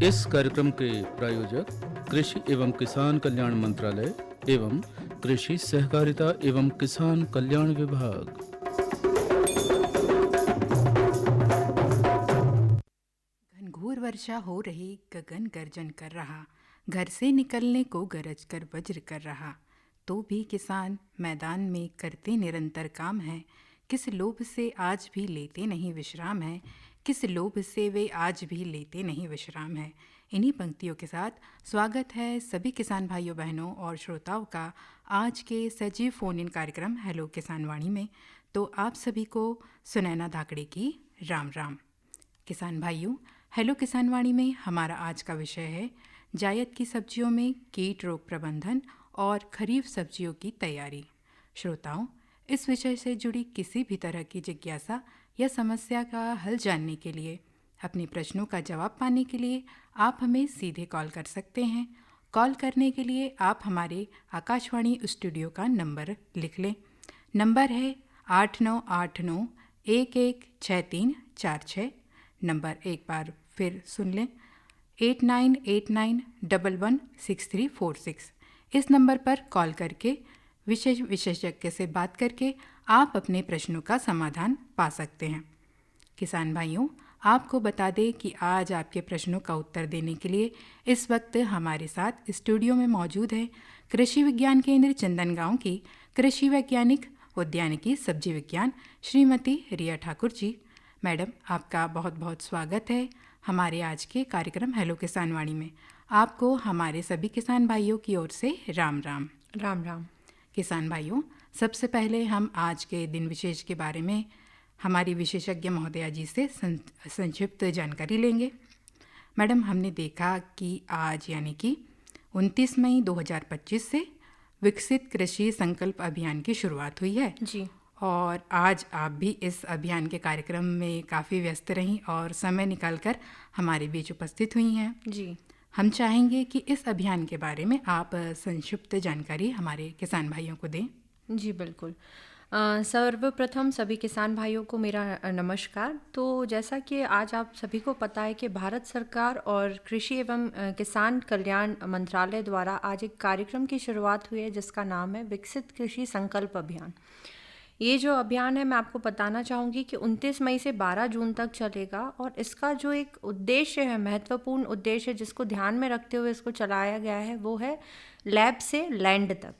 इस कार्यक्रम के प्रायोजक कृषि एवं किसान कल्याण मंत्रालय एवं कृषि सहकारिता एवं किसान कल्याण विभाग। घनघोर वर्षा हो रही, गगन गर्जन कर रहा, घर से निकलने को गरज कर वज्र कर रहा, तो भी किसान मैदान में करते निरंतर काम है। किस लोभ से आज भी लेते नहीं विश्राम है, किस लोभ से वे आज भी लेते नहीं विश्राम है। इन्हीं पंक्तियों के साथ स्वागत है सभी किसान भाइयों बहनों और श्रोताओं का आज के सजीव फोन इन कार्यक्रम हेलो किसान वाणी में। तो आप सभी को सुनैना धाकड़े की राम राम। किसान भाइयों, हेलो किसान वाणी में हमारा आज का विषय है जायद की सब्जियों में कीट रोग प्रबंधन और खरीफ सब्जियों की तैयारी। श्रोताओं, इस विषय से जुड़ी किसी भी तरह की जिज्ञासा या समस्या का हल जानने के लिए, अपने प्रश्नों का जवाब पाने के लिए आप हमें सीधे कॉल कर सकते हैं। कॉल करने के लिए आप हमारे आकाशवाणी स्टूडियो का नंबर लिख लें। नंबर है 8989116346। नंबर एक बार फिर सुन लें, 8989116346। इस नंबर पर कॉल करके विशेषज्ञ से बात करके आप अपने प्रश्नों का समाधान पा सकते हैं। किसान भाइयों, आपको बता दें कि आज आपके प्रश्नों का उत्तर देने के लिए इस वक्त हमारे साथ स्टूडियो में मौजूद है कृषि विज्ञान केंद्र चंदनगांव की कृषि वैज्ञानिक उद्यानिकी सब्जी विज्ञान श्रीमती रिया ठाकुर जी। मैडम, आपका बहुत बहुत स्वागत है हमारे आज के कार्यक्रम हेलो किसान वाणी में। आपको हमारे सभी किसान भाइयों की ओर से राम राम। राम राम। किसान भाइयों, सबसे पहले हम आज के दिन विशेष के बारे में हमारी विशेषज्ञ महोदया जी से संक्षिप्त जानकारी लेंगे। मैडम, हमने देखा कि आज यानी कि 29 मई 2025 से विकसित कृषि संकल्प अभियान की शुरुआत हुई है जी। और आज आप भी इस अभियान के कार्यक्रम में काफ़ी व्यस्त रहीं और समय निकालकर हमारे बीच उपस्थित हुई हैं जी। हम चाहेंगे कि इस अभियान के बारे में आप संक्षिप्त जानकारी हमारे किसान भाइयों को दें। जी बिल्कुल। सर्वप्रथम सभी किसान भाइयों को मेरा नमस्कार। तो जैसा कि आज आप सभी को पता है कि भारत सरकार और कृषि एवं किसान कल्याण मंत्रालय द्वारा आज एक कार्यक्रम की शुरुआत हुई है जिसका नाम है विकसित कृषि संकल्प अभियान। ये जो अभियान है, मैं आपको बताना चाहूँगी कि 29 मई से 12 जून तक चलेगा और इसका जो एक उद्देश्य है, महत्वपूर्ण उद्देश्य जिसको ध्यान में रखते हुए इसको चलाया गया है, वो है लैब से लैंड तक।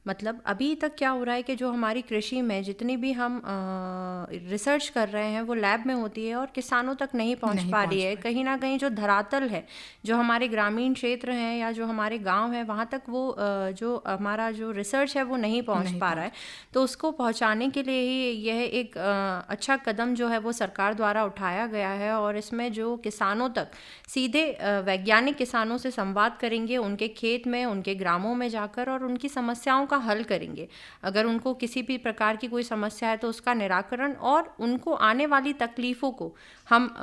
मतलब अभी तक क्या हो रहा है कि जो हमारी कृषि में जितनी भी हम रिसर्च कर रहे हैं वो लैब में होती है और किसानों तक नहीं पहुंच पा रही है। कहीं ना कहीं जो धरातल है, जो हमारे ग्रामीण क्षेत्र हैं या जो हमारे गांव है, वहाँ तक वो जो हमारा जो रिसर्च है वो नहीं पहुंच पा रहा है। तो उसको पहुंचाने के लिए ही यह एक अच्छा कदम जो है वो सरकार द्वारा उठाया गया है और इसमें जो किसानों तक सीधे वैज्ञानिक किसानों से संवाद करेंगे, उनके खेत में, उनके ग्रामों में जाकर और उनकी समस्याओं का हल करेंगे। अगर उनको किसी भी प्रकार की कोई समस्या है तो उसका निराकरण और उनको आने वाली तकलीफ़ों को हम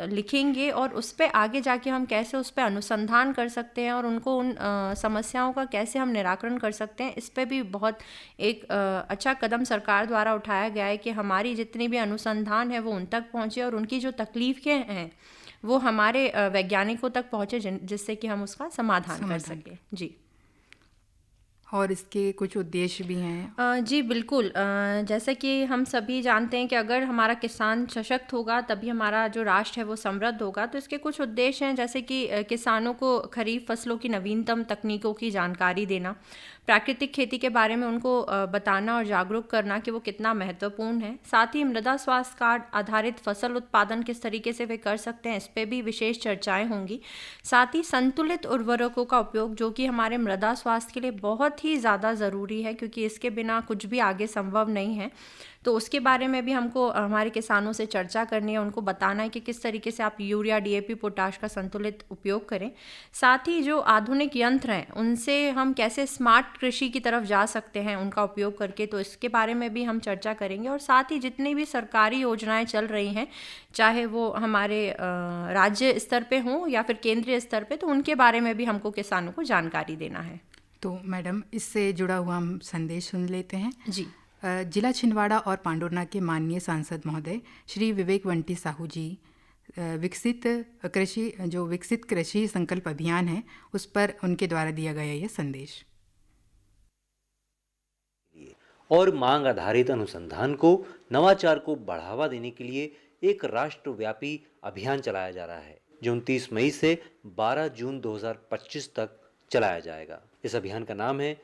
लिखेंगे और उस पर आगे जाके हम कैसे उस पर अनुसंधान कर सकते हैं और उनको उन समस्याओं का कैसे हम निराकरण कर सकते हैं, इस पर भी बहुत एक अच्छा कदम सरकार द्वारा उठाया गया है कि हमारी जितनी भी अनुसंधान है वो उन तक पहुँचे और उनकी जो तकलीफ़ें हैं वो हमारे वैज्ञानिकों तक पहुँचे जिससे कि हम उसका समाधान कर सकें। जी। और इसके कुछ उद्देश्य भी हैं। जी बिल्कुल। जैसे कि हम सभी जानते हैं कि अगर हमारा किसान सशक्त होगा तभी हमारा जो राष्ट्र है वो समृद्ध होगा। तो इसके कुछ उद्देश्य हैं, जैसे कि किसानों को खरीफ फसलों की नवीनतम तकनीकों की जानकारी देना, प्राकृतिक खेती के बारे में उनको बताना और जागरूक करना कि वो कितना महत्वपूर्ण है। साथ ही मृदा स्वास्थ्य कार्ड आधारित फसल उत्पादन किस तरीके से वे कर सकते हैं, इस पर भी विशेष चर्चाएं होंगी। साथ ही संतुलित उर्वरकों का उपयोग, जो कि हमारे मृदा स्वास्थ्य के लिए बहुत ही ज़्यादा ज़रूरी है क्योंकि इसके बिना कुछ भी आगे संभव नहीं है। तो उसके बारे में भी हमको हमारे किसानों से चर्चा करनी है, उनको बताना है कि किस तरीके से आप यूरिया, डीएपी, पोटाश का संतुलित उपयोग करें। साथ ही जो आधुनिक यंत्र हैं उनसे हम कैसे स्मार्ट कृषि की तरफ जा सकते हैं उनका उपयोग करके, तो इसके बारे में भी हम चर्चा करेंगे। और साथ ही जितनी भी सरकारी योजनाएं चल रही हैं, चाहे वो हमारे राज्य स्तर पे हों या फिर केंद्रीय स्तर पे, तो उनके बारे में भी हमको किसानों को जानकारी देना है। तो मैडम, इससे जुड़ा हुआ हम संदेश सुन लेते हैं। जी। जिला छिंदवाड़ा और पांडुरना के माननीय सांसद महोदय श्री विवेक वंटी साहू जी विकसित कृषि संकल्प अभियान है उस पर उनके द्वारा दिया गया यह संदेश। और मांग आधारित अनुसंधान को, नवाचार को बढ़ावा देने के लिए एक राष्ट्रव्यापी अभियान चलाया जा रहा है जो 29 मई से 12 जून 2025 तक चलाया जाएगा। इस अभियान का नाम है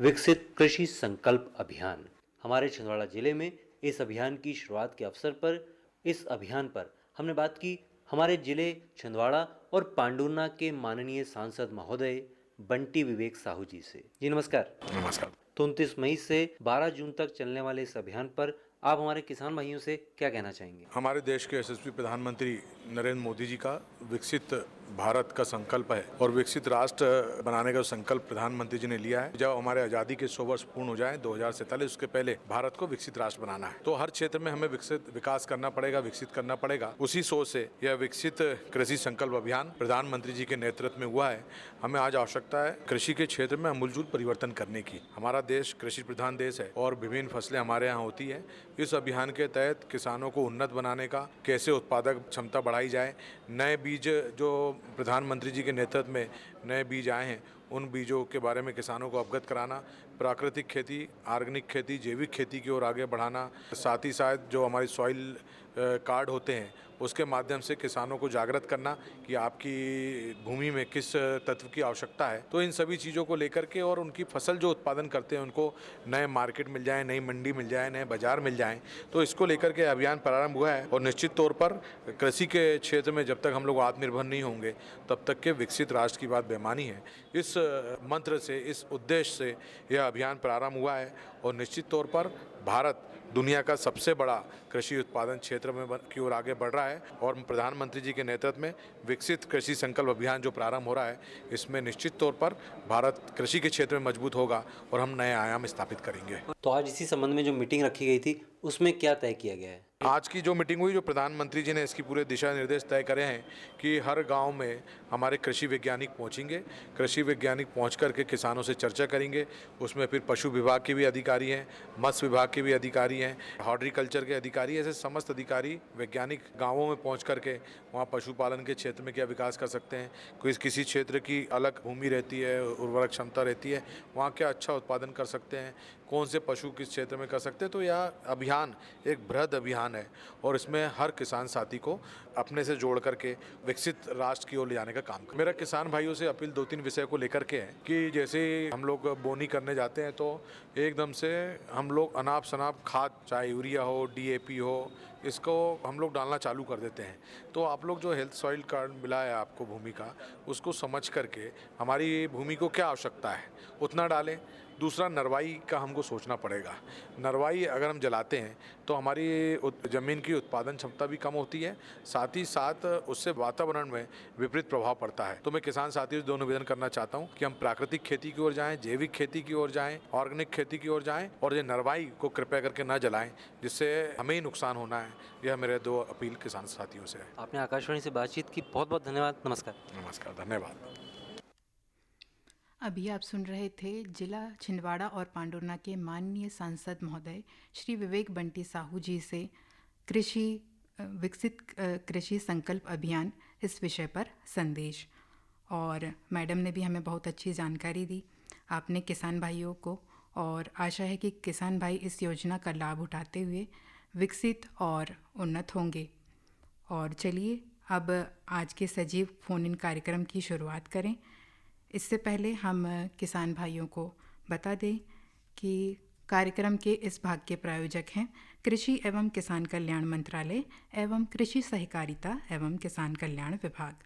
विकसित कृषि संकल्प अभियान। हमारे छिंदवाड़ा जिले में इस अभियान की शुरुआत के अवसर पर हमने बात की हमारे जिले छिंदवाड़ा और पांडुर्ना के माननीय सांसद महोदय बंटी विवेक साहू जी से। जी नमस्कार। नमस्कार। तो 29 मई से 12 जून तक चलने वाले इस अभियान पर आप हमारे किसान भाइयों से क्या कहना चाहेंगे? हमारे देश के यशस्वी प्रधानमंत्री नरेंद्र मोदी जी का विकसित भारत का संकल्प है और विकसित राष्ट्र बनाने का संकल्प प्रधानमंत्री जी ने लिया है। जब हमारे आज़ादी के 100 वर्ष पूर्ण हो जाए 2047, उसके पहले भारत को विकसित राष्ट्र बनाना है। तो हर क्षेत्र में हमें विकास करना पड़ेगा, विकसित करना पड़ेगा। उसी सोच से यह विकसित कृषि संकल्प अभियान प्रधानमंत्री जी के नेतृत्व में हुआ है। हमें आज आवश्यकता है कृषि के क्षेत्र में आमूलचूल परिवर्तन करने की। हमारा देश कृषि प्रधान देश है और विभिन्न फसलें हमारे यहाँ होती है। इस अभियान के तहत किसानों को उन्नत बनाने का, कैसे उत्पादक क्षमता बढ़ाई जाए, नए बीज जो प्रधानमंत्री जी के नेतृत्व में नए बीज आए हैं उन बीजों के बारे में किसानों को अवगत कराना, प्राकृतिक खेती, ऑर्गेनिक खेती, जैविक खेती की ओर आगे बढ़ाना, साथ ही साथ जो हमारी सॉइल कार्ड होते हैं उसके माध्यम से किसानों को जागृत करना कि आपकी भूमि में किस तत्व की आवश्यकता है। तो इन सभी चीज़ों को लेकर के और उनकी फसल जो उत्पादन करते हैं उनको नए मार्केट मिल जाए, नई मंडी मिल जाए, नए बाजार मिल जाएं, तो इसको लेकर के अभियान प्रारंभ हुआ है। और निश्चित तौर पर कृषि के क्षेत्र में जब तक हम लोग आत्मनिर्भर नहीं होंगे तब तक के विकसित राष्ट्र की बात बेमानी है। इस मंत्र से, इस उद्देश्य से यह अभियान प्रारंभ हुआ है और निश्चित तौर पर भारत दुनिया का सबसे बड़ा कृषि उत्पादन क्षेत्र में की ओर आगे बढ़ रहा है। और प्रधानमंत्री जी के नेतृत्व में विकसित कृषि संकल्प अभियान जो प्रारंभ हो रहा है, इसमें निश्चित तौर पर भारत कृषि के क्षेत्र में मजबूत होगा और हम नए आयाम स्थापित करेंगे। तो आज इसी संबंध में जो मीटिंग रखी गई थी उसमें क्या तय किया गया है? आज की जो मीटिंग हुई, जो प्रधानमंत्री जी ने इसकी पूरे दिशा निर्देश तय करे हैं कि हर गांव में हमारे कृषि वैज्ञानिक पहुंचेंगे। कृषि वैज्ञानिक पहुंच करके किसानों से चर्चा करेंगे। उसमें फिर पशु विभाग के भी अधिकारी हैं, मत्स्य विभाग के भी अधिकारी हैं, हॉर्टिकल्चर के अधिकारी, ऐसे समस्त अधिकारी वैज्ञानिक गाँवों में पहुँच करके वहाँ पशुपालन के क्षेत्र में क्या विकास कर सकते हैं, किसी क्षेत्र की अलग भूमि रहती है, उर्वरक क्षमता रहती है, वहाँ क्या अच्छा उत्पादन कर सकते हैं, कौन से पशु किस क्षेत्र में कर सकते हैं। तो यह अभियान एक बृहद अभियान है और इसमें हर किसान साथी को अपने से जोड़ करके विकसित राष्ट्र की ओर ले जाने का काम कर। मेरा किसान भाइयों से अपील 2-3 विषय को लेकर के है कि जैसे हम लोग बोनी करने जाते हैं तो एकदम से हम लोग अनाप शनाप खाद, चाहे यूरिया हो, DAP हो, इसको हम लोग डालना चालू कर देते हैं। तो आप लोग जो हेल्थ सॉइल कार्ड मिला है आपको भूमि का, उसको समझ करके हमारी भूमि को क्या आवश्यकता है उतना डालें। दूसरा, नरवाई का हमको सोचना पड़ेगा। नरवाई अगर हम जलाते हैं तो हमारी ज़मीन की उत्पादन क्षमता भी कम होती है, साथ ही साथ उससे वातावरण में विपरीत प्रभाव पड़ता है। तो मैं किसान साथियों से दोनों निवेदन करना चाहता हूँ कि हम प्राकृतिक खेती की ओर जाएं, जैविक खेती की ओर जाएं, ऑर्गेनिक खेती की ओर जाएं और ये नरवाई को कृपया करके ना जलाएं जिससे हमें ही नुकसान होना है। यह मेरे 2 अपील किसान साथियों से है। आपने आकाशवाणी से बातचीत की, बहुत बहुत धन्यवाद। नमस्कार। नमस्कार, धन्यवाद। अभी आप सुन रहे थे जिला छिंदवाड़ा और पांडुर्ना के माननीय सांसद महोदय श्री विवेक बंटी साहू जी से विकसित कृषि संकल्प अभियान इस विषय पर संदेश। और मैडम ने भी हमें बहुत अच्छी जानकारी दी आपने किसान भाइयों को, और आशा है कि किसान भाई इस योजना का लाभ उठाते हुए विकसित और उन्नत होंगे। और चलिए अब आज के सजीव फ़ोन इन कार्यक्रम की शुरुआत करें। इससे पहले हम किसान भाइयों को बता दें कि कार्यक्रम के इस भाग के प्रायोजक हैं कृषि एवं किसान कल्याण मंत्रालय एवं कृषि सहकारिता एवं किसान कल्याण विभाग।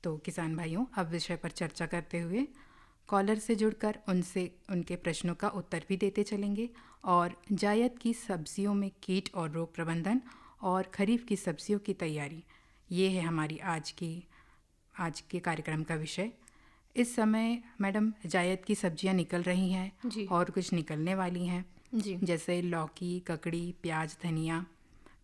तो किसान भाइयों, अब विषय पर चर्चा करते हुए कॉलर से जुड़कर उनसे उनके प्रश्नों का उत्तर भी देते चलेंगे और जायद की सब्जियों में कीट और रोग प्रबंधन और खरीफ की सब्जियों की तैयारी, ये है हमारी आज के कार्यक्रम का विषय। इस समय मैडम जायद की सब्जियां निकल रही हैं जी। और कुछ निकलने वाली हैं जी, जैसे लौकी, ककड़ी, प्याज, धनिया,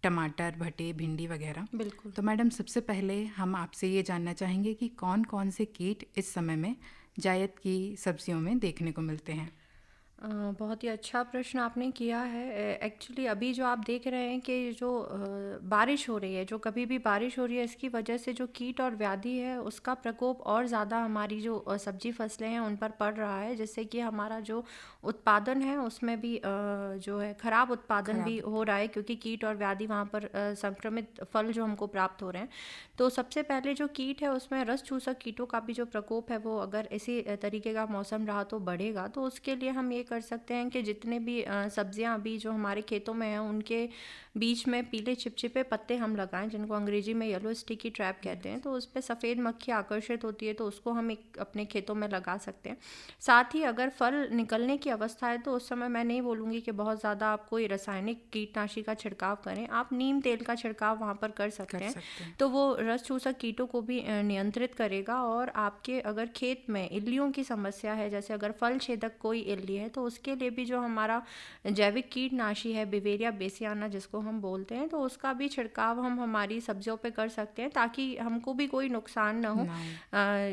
टमाटर, भटे, भिंडी वगैरह। बिल्कुल। तो मैडम सबसे पहले हम आपसे ये जानना चाहेंगे कि कौन कौन से कीट इस समय में जायद की सब्जियों में देखने को मिलते हैं। बहुत ही अच्छा प्रश्न आपने किया है। एक्चुअली अभी जो आप देख रहे हैं कि जो बारिश हो रही है, जो कभी भी बारिश हो रही है, इसकी वजह से जो कीट और व्याधि है उसका प्रकोप और ज़्यादा हमारी जो सब्जी फसलें हैं उन पर पड़ रहा है, जिससे कि हमारा जो उत्पादन है उसमें भी जो है ख़राब उत्पादन भी हो रहा है, क्योंकि कीट और व्याधि वहाँ पर संक्रमित फल जो हमको प्राप्त हो रहे हैं। तो सबसे पहले जो कीट है उसमें रस चूसक कीटों का भी जो प्रकोप है वो अगर इसी तरीके का मौसम रहा तो बढ़ेगा। तो उसके लिए हम ये कर सकते हैं कि जितने भी सब्जियां अभी जो हमारे खेतों में हैं उनके बीच में पीले चिपचिपे पत्ते हम लगाएं, जिनको अंग्रेजी में येलो स्टिकी ट्रैप कहते हैं। तो उस पर सफ़ेद मक्खी आकर्षित होती है, तो उसको हम एक अपने खेतों में लगा सकते हैं। साथ ही अगर फल निकलने की अवस्था है तो उस समय मैं नहीं बोलूँगी कि बहुत ज़्यादा आप कोई रासायनिक कीटनाशी का छिड़काव करें, आप नीम तेल का छिड़काव वहाँ पर कर सकते हैं। तो वो रस चूसक कीटों को भी नियंत्रित करेगा। और आपके अगर खेत में इल्लियों की समस्या है, जैसे अगर फल छेदक कोई इल्ली है, तो उसके लिए भी जो हमारा जैविक कीटनाशी है बिवेरिया बेसियाना जिसको हम बोलते हैं, तो उसका भी छिड़काव हम हमारी सब्जियों पे कर सकते हैं, ताकि हमको भी कोई नुकसान ना हो।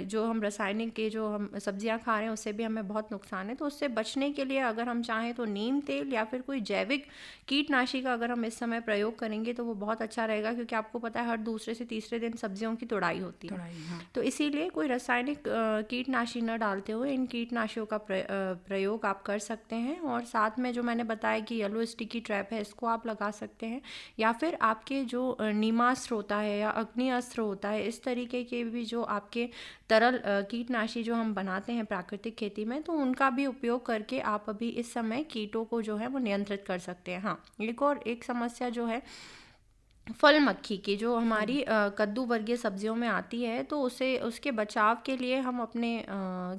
जो हम रासायनिक के जो हम सब्जियां खा रहे हैं उससे भी हमें बहुत नुकसान है। तो उससे बचने के लिए अगर हम चाहें तो नीम तेल या फिर कोई जैविक कीटनाशी का अगर हम इस समय प्रयोग करेंगे तो वो बहुत अच्छा रहेगा, क्योंकि आपको पता है हर दूसरे से तीसरे दिन सब्जियों की तुड़ाई होती है। तो इसीलिए कोई रासायनिक कीटनाशी न डालते हुए इन कीटनाशियों का प्रयोग आप कर सकते हैं। और साथ में जो मैंने बताया कि येलो स्टिकी ट्रैप है, इसको आप लगा सकते हैं, या फिर आपके जो नीमास्त्र होता है या अग्नि अस्त्र होता है, इस तरीके के भी जो आपके तरल कीटनाशी जो हम बनाते हैं प्राकृतिक खेती में, तो उनका भी उपयोग करके आप अभी इस समय कीटों को जो है वो नियंत्रित कर सकते हैं। हाँ, एक समस्या जो है फल मक्खी की, जो हमारी कद्दू वर्गीय सब्जियों में आती है, तो उसके बचाव के लिए हम अपने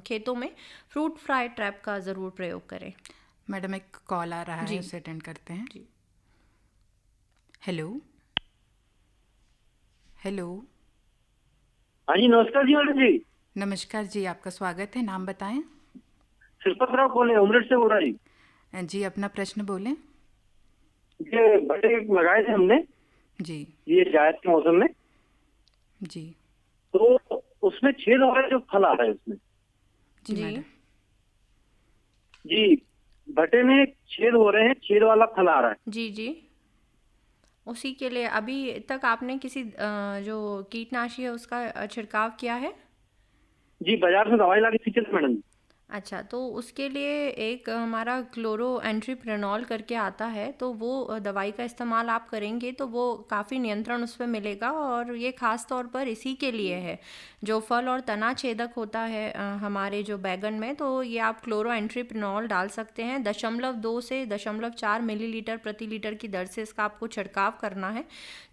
खेतों में फ्रूट फ्लाई ट्रैप का ज़रूर प्रयोग करें। मैडम एक कॉल आ रहा है, उसे अटेंड करते हैं जी। Hello hello. हाँ जी, नमस्कार जी मैडम जी। नमस्कार जी, आपका स्वागत है। नाम बताएं। श्रीपत राव बोले, उमरेड से बोल रहा जी। जी, अपना प्रश्न बोलें। ये भटे लगाए थे हमने जी, ये जायद के मौसम में, जी तो उसमें छेद हो रहा है, जो फल आ रहा है उसमें। जी मैडम। जी, भटे में छेद हो रहे हैं, छेद वाला फल आ रहा है। जी जी, उसी के लिए अभी तक आपने किसी जो कीटनाशी है उसका छिड़काव किया है? जी, बाजार से दवाई ला के सींचे थे मैडम। अच्छा, तो उसके लिए एक हमारा क्लोरो एंट्रीप्रेनॉल करके आता है, तो वो दवाई का इस्तेमाल आप करेंगे तो वो काफ़ी नियंत्रण उस पर मिलेगा। और ये ख़ास तौर पर इसी के लिए है, जो फल और तना छेदक होता है हमारे जो बैगन में, तो ये आप क्लोरो एंट्रीप्रेनॉल डाल सकते हैं। 0.2 से 0.4 मिलीलीटर प्रति लीटर की दर से इसका आपको छिड़काव करना है।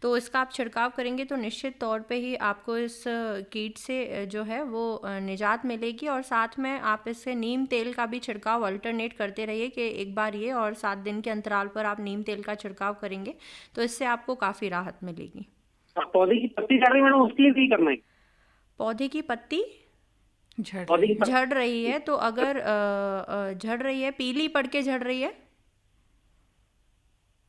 तो इसका आप छिड़काव करेंगे तो निश्चित तौर पे ही आपको इस कीट से जो है वो निजात मिलेगी। और साथ में आप इससे नीम तेल का भी छिड़काव अल्टरनेट करते रहिए, कि एक बार ये और 7 दिन के अंतराल पर आप नीम तेल का छिड़काव करेंगे तो इससे आपको काफ़ी राहत मिलेगी। पौधे की पत्ती झड़ रही है मैडम, उसके लिए भी करना है। पौधे की पत्ती पौधे की झड़ रही है, तो अगर झड़ रही है, पीली पड़ के झड़ रही है,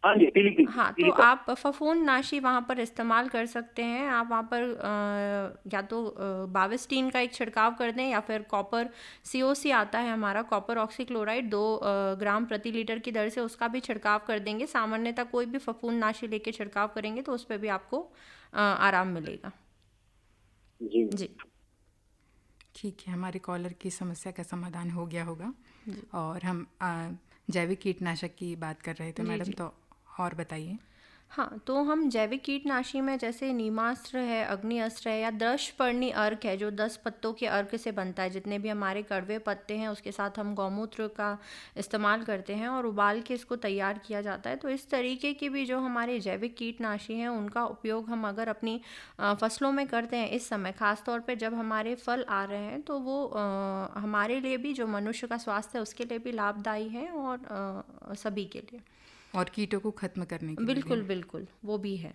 हाँ जी, पीली हाँ, तो आप फफूंदनाशी वहाँ पर इस्तेमाल कर सकते हैं। आप वहाँ पर या तो बाविस्टीन का एक छिड़काव कर दें, या फिर कॉपर COC आता है हमारा, कॉपर ऑक्सीक्लोराइड 2 ग्राम प्रति लीटर की दर से उसका भी छिड़काव कर देंगे। सामान्यतः कोई भी फफूंदनाशी लेके छिड़काव करेंगे तो उस पर भी आपको आराम मिलेगा। जी जी, ठीक है, हमारे कॉलर की समस्या का समाधान हो गया होगा। और हम जैविक कीटनाशक की बात कर रहे थे मैडम, तो और बताइए। हाँ, तो हम जैविक कीटनाशी में जैसे नीमास्त्र है, अग्नि अस्त्र है, या 10 पर्णी अर्क है जो 10 पत्तों के अर्क से बनता है। जितने भी हमारे कड़वे पत्ते हैं उसके साथ हम गौमूत्र का इस्तेमाल करते हैं और उबाल के इसको तैयार किया जाता है। तो इस तरीके की भी जो हमारे जैविक कीटनाशी हैं उनका उपयोग हम अगर अपनी फसलों में करते हैं इस समय, ख़ास तौर पे जब हमारे फल आ रहे हैं, तो वो हमारे लिए भी, जो मनुष्य का स्वास्थ्य है उसके लिए भी लाभदायी है, और सभी के लिए, और कीटों को खत्म करने के लिए बिल्कुल बिल्कुल वो भी है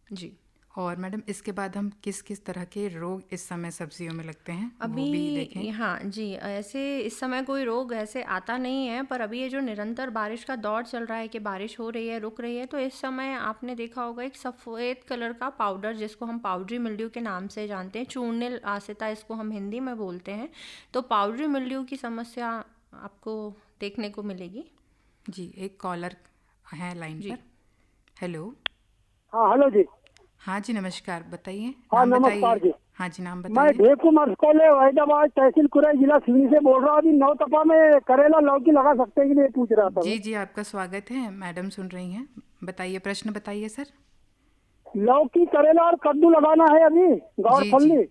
जी। और मैडम इसके बाद हम किस किस तरह के रोग इस समय सब्जियों में लगते हैं अभी वो भी देखें। हाँ जी, ऐसे इस समय कोई रोग ऐसे आता नहीं है, पर अभी ये जो निरंतर बारिश का दौर चल रहा है कि बारिश हो रही है, रुक रही है, तो इस समय आपने देखा होगा एक सफ़ेद कलर का पाउडर, जिसको हम पाउडरी मिल्ड्यू के नाम से जानते हैं, चूर्निल आसिता इसको हम हिंदी में बोलते हैं। तो पाउडरी मिल्ड्यू की समस्या आपको देखने को मिलेगी। जी, एक कॉलर है लाइन जी। पर। हेलो। हाँ हेलो जी। हाँ जी, नमस्कार, बताइए। हाँ नाम नमस्कार बताइए। जी। हाँ जी, नाम मैं बताइए। देव कुमार कोले हैदराबाद तहसील कुरैल जिला सिवनी से बोल रहा हूँ। अभी नौतपा में करेला लौकी लगा सकते हैं कि नहीं पूछ रहा था जी मैं। जी, आपका स्वागत है, मैडम सुन रही हैं। बताइए, प्रश्न बताइए सर। लौकी करेला और कद्दू लगाना है अभी गौर जी जी। फली।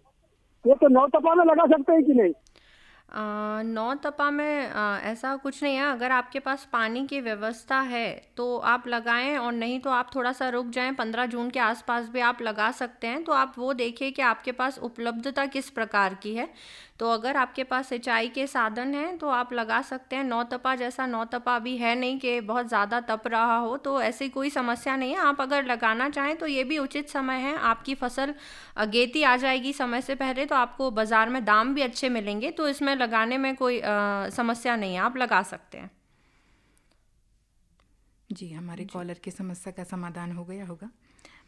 ये तो नौतपा में लगा सकते हैं कि नहीं? नौ तपा में ऐसा कुछ नहीं है। अगर आपके पास पानी की व्यवस्था है तो आप लगाएं, और नहीं तो आप थोड़ा सा रुक जाएं। 15 जून के आसपास भी आप लगा सकते हैं। तो आप वो देखिए कि आपके पास उपलब्धता किस प्रकार की है। तो अगर आपके पास सिंचाई के साधन हैं तो आप लगा सकते हैं। नौ तपा जैसा नौ तपा अभी है नहीं कि बहुत ज़्यादा तप रहा हो, तो ऐसी कोई समस्या नहीं है। आप अगर लगाना चाहें तो ये भी उचित समय है। आपकी फसल अगेती आ जाएगी समय से पहले, तो आपको बाज़ार में दाम भी अच्छे मिलेंगे। तो इसमें लगाने में कोई समस्या नहीं है, आप लगा सकते हैं। जी, हमारे कॉलर की समस्या का समाधान हो गया होगा।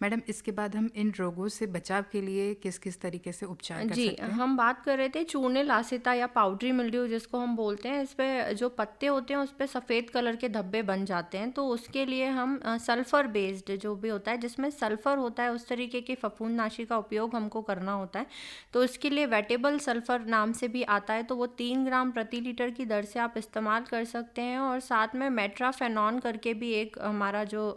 मैडम, इसके बाद हम इन रोगों से बचाव के लिए किस किस तरीके से उपचार कर जी, सकते हैं? हम बात कर रहे थे चूर्णे लासिता या पाउडरी मिल्ड्यू जिसको हम बोलते हैं। इस पे जो पत्ते होते हैं उस पे सफ़ेद कलर के धब्बे बन जाते हैं। तो उसके लिए हम सल्फ़र बेस्ड जो भी होता है, जिसमें सल्फ़र होता है, उस तरीके के फफूंदनाशी का उपयोग हमको करना होता है। तो इसके लिए वेटेबल सल्फ़र नाम से भी आता है। तो वो 3 ग्राम प्रति लीटर की दर से आप इस्तेमाल कर सकते हैं। और साथ में मेट्राफेनॉन करके भी एक हमारा जो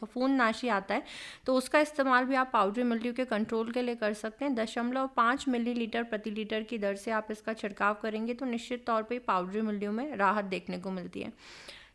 फफूंदनाशी आता है, तो उसका इस्तेमाल भी आप पाउडरी मिल्ड्यू के कंट्रोल के लिए कर सकते हैं। 0.5 मिलीलीटर प्रति लीटर की दर से आप इसका छिड़काव करेंगे तो निश्चित तौर पे पाउडरी मिल्ड्यू में राहत देखने को मिलती है।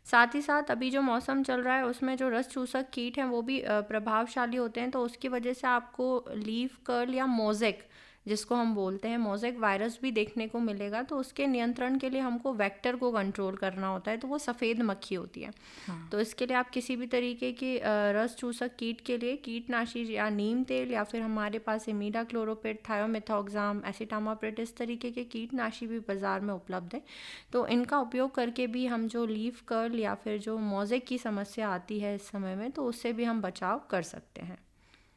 साथ ही साथ अभी जो मौसम चल रहा है उसमें जो रस चूसक कीट हैं वो भी प्रभावशाली होते हैं। तो उसकी वजह से आपको लीफ कर्ल या मोज़ेक जिसको हम बोलते हैं, मोज़ेक वायरस भी देखने को मिलेगा। तो उसके नियंत्रण के लिए हमको वेक्टर को कंट्रोल करना होता है। तो वो सफ़ेद मक्खी होती है। हाँ। तो इसके लिए आप किसी भी तरीके के रस चूसक कीट के लिए कीटनाशी या नीम तेल, या फिर हमारे पास इमीडाक्लोरोपिड, थायोमिथॉक्साम, एसिटामाप्रिड, इस तरीके के कीटनाशी भी बाज़ार में उपलब्ध है। तो इनका उपयोग करके भी हम जो लीफ कर्ल या फिर जो मोज़ेक की समस्या आती है इस समय में, तो उससे भी हम बचाव कर सकते हैं।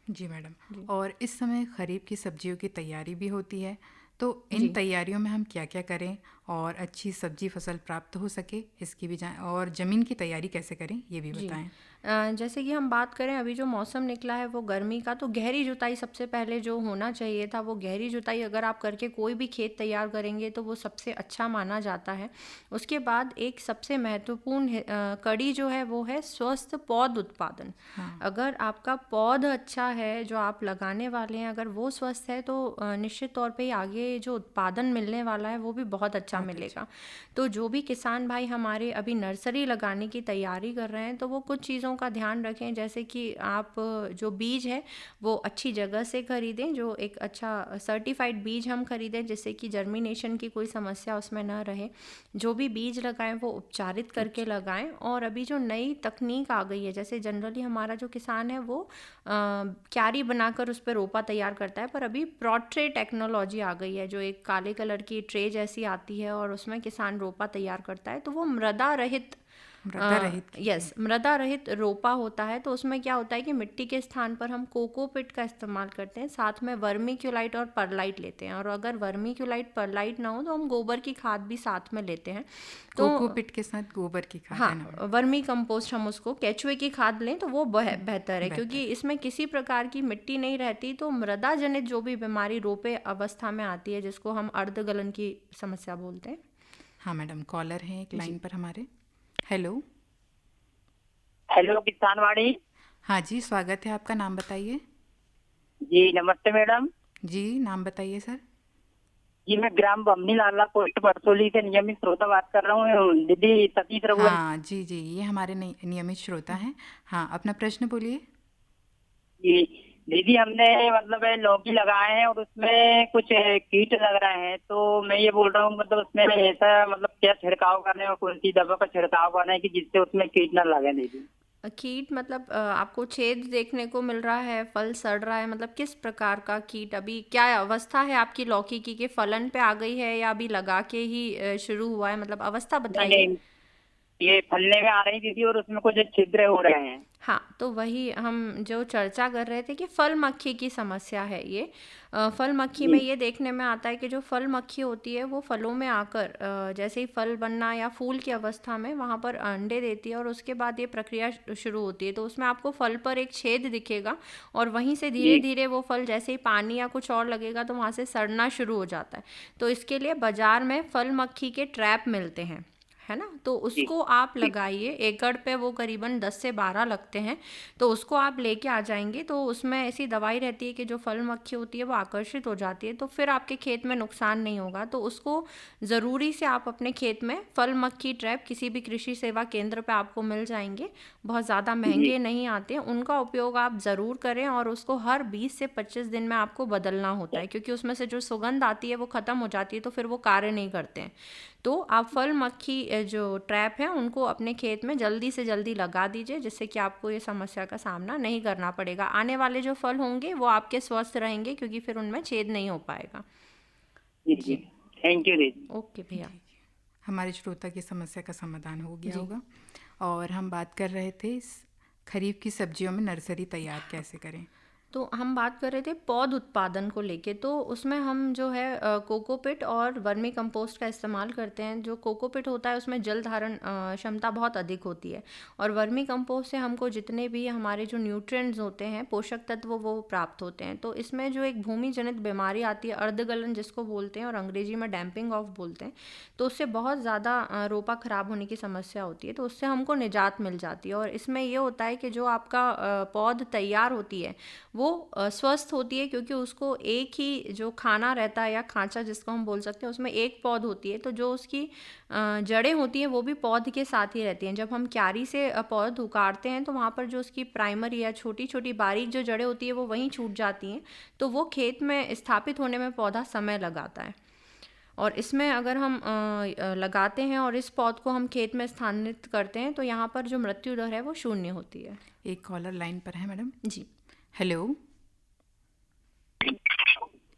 जी मैडम, और इस समय खरीफ की सब्जियों की तैयारी भी होती है, तो इन जी। तैयारियों में हम क्या क्या करें और अच्छी सब्जी फसल प्राप्त हो सके, इसकी भी और ज़मीन की तैयारी कैसे करें, ये भी जी। बताएं। जैसे कि हम बात करें, अभी जो मौसम निकला है वो गर्मी का, तो गहरी जुताई सबसे पहले जो होना चाहिए था, वो गहरी जुताई अगर आप करके कोई भी खेत तैयार करेंगे तो वो सबसे अच्छा माना जाता है। उसके बाद एक सबसे महत्वपूर्ण कड़ी जो है वो है स्वस्थ पौध उत्पादन। अगर आपका पौध अच्छा है जो आप लगाने वाले हैं, अगर वो स्वस्थ है तो निश्चित तौर पे आगे जो उत्पादन मिलने वाला है वो भी बहुत अच्छा मिलेगा। तो जो भी किसान भाई हमारे अभी नर्सरी लगाने की तैयारी कर रहे हैं तो वो कुछ चीज़ों का ध्यान रखें। जैसे कि आप जो बीज है वो अच्छी जगह से खरीदें, जो एक अच्छा सर्टिफाइड बीज हम खरीदें जिससे कि जर्मिनेशन की कोई समस्या उसमें ना रहे। जो भी बीज लगाएं वो उपचारित करके लगाएं। और अभी जो नई तकनीक आ गई है, जैसे जनरली हमारा जो किसान है वो क्यारी बनाकर उस पर रोपा तैयार करता है, पर अभी प्रॉट ट्रे टेक्नोलॉजी आ गई है जो एक काले कलर की ट्रे जैसी आती है और उसमें किसान रोपा तैयार करता है। तो वो मृदा रहित मृदा रहित रोपा होता है। तो उसमें क्या होता है कि मिट्टी के स्थान पर हम कोकोपिट का इस्तेमाल करते हैं, साथ में वर्मीक्यूलाइट और परलाइट लेते हैं। और अगर वर्मीक्यूलाइट परलाइट ना हो तो हम गोबर की खाद भी साथ में लेते हैं। तो कोकोपिट के साथ गोबर की खाद है ना? हाँ, वर्मी कंपोस्ट हम उसको केचुए की खाद लें तो वो बेहतर है, क्योंकि इसमें किसी प्रकार की मिट्टी नहीं रहती। तो मृदा जनित जो भी बीमारी रोपे अवस्था में आती है, जिसको हम अर्धगलन की समस्या बोलते हैं। हाँ मैडम, कॉलर हैं एक लाइन पर हमारे। हेलो। हेलो किसानवाड़ी। हाँ जी, स्वागत है आपका, नाम बताइए। जी नमस्ते मैडम। जी, नाम बताइए सर। जी मैं ग्राम बमनी लाला पोस्ट बरसोली से नियमित श्रोता बात कर रहा हूँ, दीदी सतीश रघुवंशी। हाँ जी जी, ये हमारे नियमित श्रोता हैं। हाँ, अपना प्रश्न बोलिए। जी दीदी, हमने मतलब लौकी लगाए हैं और उसमें कुछ कीट लग रहे हैं, तो मैं ये बोल रहा हूँ मतलब उसमें ऐसा मतलब क्या छिड़काव करना है और कौन सी दवा का छिड़काव करना है कि जिससे उसमें कीट न लगे दीदी। कीट मतलब आपको छेद देखने को मिल रहा है, फल सड़ रहा है, मतलब किस प्रकार का कीट, अभी क्या अवस्था है आपकी लौकी की, कि फलन पे आ गई है या अभी लगा के ही शुरू हुआ है, मतलब अवस्था बताइए। नहीं, ये फलने में आ रही दीदी और उसमें कुछ छिद्र हो रहे हैं। हाँ, तो वही हम जो चर्चा कर रहे थे कि फल मक्खी की समस्या है ये। फल मक्खी में ये देखने में आता है कि जो फल मक्खी होती है वो फलों में आकर जैसे ही फल बनना या फूल की अवस्था में वहाँ पर अंडे देती है और उसके बाद ये प्रक्रिया शुरू होती है। तो उसमें आपको फल पर एक छेद दिखेगा और वहीं से धीरे धीरे वो फल जैसे ही पानी या कुछ और लगेगा तो वहाँ से सड़ना शुरू हो जाता है। तो इसके लिए बाजार में फल मक्खी के ट्रैप मिलते हैं, है ना? तो उसको आप लगाइए। एकड़ पे वो करीबन 10 से 12 लगते हैं। तो उसको आप लेके आ जाएंगे तो उसमें ऐसी दवाई रहती है कि जो फल मक्खी होती है वो आकर्षित हो जाती है, तो फिर आपके खेत में नुकसान नहीं होगा। तो उसको ज़रूरी से आप अपने खेत में फल मक्खी ट्रैप किसी भी कृषि सेवा केंद्र पे आपको मिल जाएंगे, बहुत ज़्यादा महंगे नहीं आते हैं। उनका उपयोग आप ज़रूर करें और उसको हर 20 से 25 दिन में आपको बदलना होता है, क्योंकि उसमें से जो सुगंध आती है वो ख़त्म हो जाती है, तो फिर वो कार्य नहीं करते हैं। तो आप फल मक्खी जो ट्रैप है उनको अपने खेत में जल्दी से जल्दी लगा दीजिए, जिससे कि आपको ये समस्या का सामना नहीं करना पड़ेगा। आने वाले जो फल होंगे वो आपके स्वस्थ रहेंगे, क्योंकि फिर उनमें छेद नहीं हो पाएगा। जी, थैंक यू दीदी। ओके भैया। हमारे श्रोता की समस्या का समाधान हो गया होगा। और हम बात कर रहे थे खरीफ की सब्जियों में नर्सरी तैयार कैसे करें। तो हम बात कर रहे थे पौध उत्पादन को लेके। तो उसमें हम जो है कोकोपिट और वर्मी कंपोस्ट का इस्तेमाल करते हैं। जो कोकोपिट होता है उसमें जल धारण क्षमता बहुत अधिक होती है, और वर्मी कंपोस्ट से हमको जितने भी हमारे जो न्यूट्रिएंट्स होते हैं, पोषक तत्व, वो प्राप्त होते हैं। तो इसमें जो एक भूमि जनित बीमारी आती है, अर्धगलन जिसको बोलते हैं और अंग्रेजी में डैम्पिंग ऑफ बोलते हैं, तो उससे बहुत ज़्यादा रोपा ख़राब होने की समस्या होती है। तो उससे हमको निजात मिल जाती है। और इसमें ये होता है कि जो आपका पौध तैयार होती है वो स्वस्थ होती है, क्योंकि उसको एक ही जो खाना रहता है या खांचा जिसको हम बोल सकते हैं, उसमें एक पौध होती है। तो जो उसकी जड़ें होती हैं वो भी पौध के साथ ही रहती हैं। जब हम क्यारी से पौध उगाड़ते हैं तो वहाँ पर जो उसकी प्राइमरी या छोटी छोटी बारीक जो जड़ें होती है वो वहीं छूट जाती हैं, तो वो खेत में स्थापित होने में पौधा समय लगाता है। और इसमें अगर हम लगाते हैं और इस पौध को हम खेत में स्थानांतरित करते हैं तो यहाँ पर जो मृत्यु दर है वो 0 होती है। एक कॉलर लाइन पर है मैडम जी। Hello